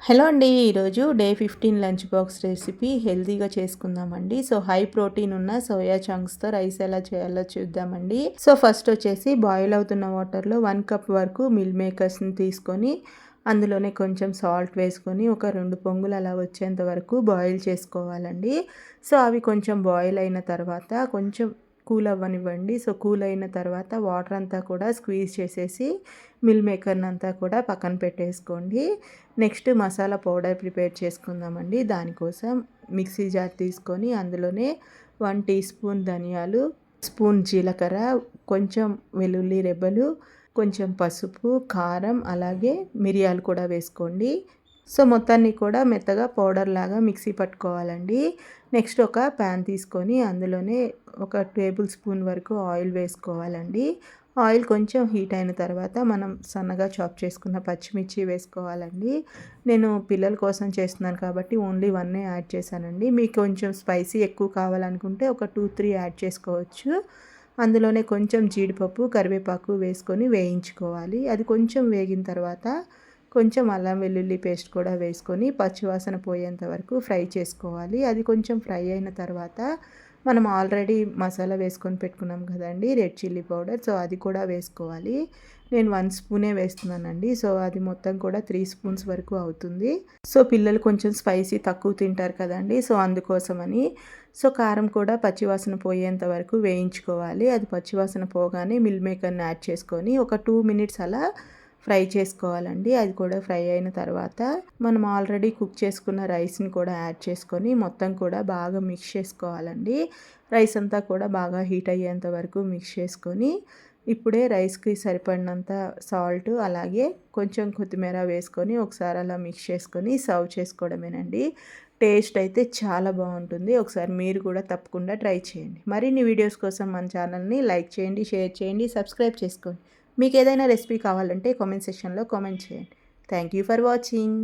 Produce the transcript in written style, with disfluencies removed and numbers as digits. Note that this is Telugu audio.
హలో అండి. ఈరోజు డే 15 లంచ్ బాక్స్ రెసిపీ హెల్తీగా చేసుకుందామండి. సో హై ప్రోటీన్ ఉన్న సోయా చంక్స్తో రైస్ ఎలా చేయాలో చూద్దామండి. సో ఫస్ట్ వచ్చేసి బాయిల్ అవుతున్న వాటర్లో 1 కప్ వరకు మిల్ మేకర్స్ని తీసుకొని అందులోనే కొంచెం సాల్ట్ వేసుకొని ఒక 2 పొంగులు అలా వచ్చేంత వరకు బాయిల్ చేసుకోవాలండి. సో అవి కొంచెం బాయిల్ అయిన తర్వాత కొంచెం కూల్ అవ్వనివ్వండి. సో కూల్ అయిన తర్వాత వాటర్ అంతా కూడా స్క్వీజ్ చేసేసి మిల్ మేకర్ని అంతా కూడా పక్కన పెట్టేసుకోండి. నెక్స్ట్ మసాలా పౌడర్ ప్రిపేర్ చేసుకుందామండి. దానికోసం మిక్సీ జార్ తీసుకొని అందులోనే 1 టీ స్పూన్ ధనియాలు, స్పూన్ జీలకర్ర, కొంచెం వెల్లుల్లి రెబ్బలు, కొంచెం పసుపు, కారం, అలాగే మిరియాలు కూడా వేసుకోండి. సో మొత్తాన్ని కూడా మెత్తగా పౌడర్ లాగా మిక్సీ పట్టుకోవాలండి. నెక్స్ట్ ఒక ప్యాన్ తీసుకొని అందులోనే ఒక టేబుల్ స్పూన్ వరకు ఆయిల్ వేసుకోవాలండి. ఆయిల్ కొంచెం హీట్ అయిన తర్వాత మనం సన్నగా చాప్ చేసుకున్న పచ్చిమిర్చి వేసుకోవాలండి. నేను పిల్లల కోసం చేస్తున్నాను కాబట్టి ఓన్లీ 1 యాడ్ చేశానండి. మీకు కొంచెం స్పైసీ ఎక్కువ కావాలనుకుంటే ఒక 2, 3 యాడ్ చేసుకోవచ్చు. అందులోనే కొంచెం జీడిపప్పు, కరివేపాకు వేసుకొని వేయించుకోవాలి. అది కొంచెం వేగిన తర్వాత కొంచెం అల్లం వెల్లుల్లి పేస్ట్ కూడా వేసుకొని పచ్చివాసన పోయేంత వరకు ఫ్రై చేసుకోవాలి. అది కొంచెం ఫ్రై అయిన తర్వాత మనం ఆల్రెడీ మసాలా వేసుకొని పెట్టుకున్నాం కదండి, రెడ్ చిల్లీ పౌడర్. సో అది కూడా వేసుకోవాలి. నేను 1 స్పూనే వేస్తున్నానండి. సో అది మొత్తం కూడా 3 స్పూన్స్ వరకు అవుతుంది. సో పిల్లలు కొంచెం స్పైసీ తక్కువ తింటారు కదండి, సో అందుకోసమని. సో కారం కూడా పచ్చివాసన పోయేంత వరకు వేయించుకోవాలి. అది పచ్చివాసన పోగానే మిల్ మేకర్ని యాడ్ చేసుకొని ఒక 2 మినిట్స్ అలా ఫ్రై చేసుకోవాలండి. అది కూడా ఫ్రై అయిన తర్వాత మనం ఆల్రెడీ కుక్ చేసుకున్న రైస్ని కూడా యాడ్ చేసుకొని మొత్తం కూడా బాగా మిక్స్ చేసుకోవాలండి. రైస్ అంతా కూడా బాగా హీట్ అయ్యేంత వరకు మిక్స్ చేసుకొని ఇప్పుడే రైస్కి సరిపడినంత సాల్ట్ అలాగే కొంచెం కొత్తిమీర వేసుకొని ఒకసారి అలా మిక్స్ చేసుకొని సర్వ్ చేసుకోవడమేనండి. టేస్ట్ అయితే చాలా బాగుంటుంది. ఒకసారి మీరు కూడా తప్పకుండా ట్రై చేయండి. మరిన్ని వీడియోస్ కోసం మన ఛానల్ని లైక్ చేయండి, షేర్ చేయండి, సబ్స్క్రైబ్ చేసుకోండి. మీకు ఏదైనా రెసిపీ కావాలంటే కామెంట్ సెక్షన్లో కామెంట్ చేయండి. Thank you for watching.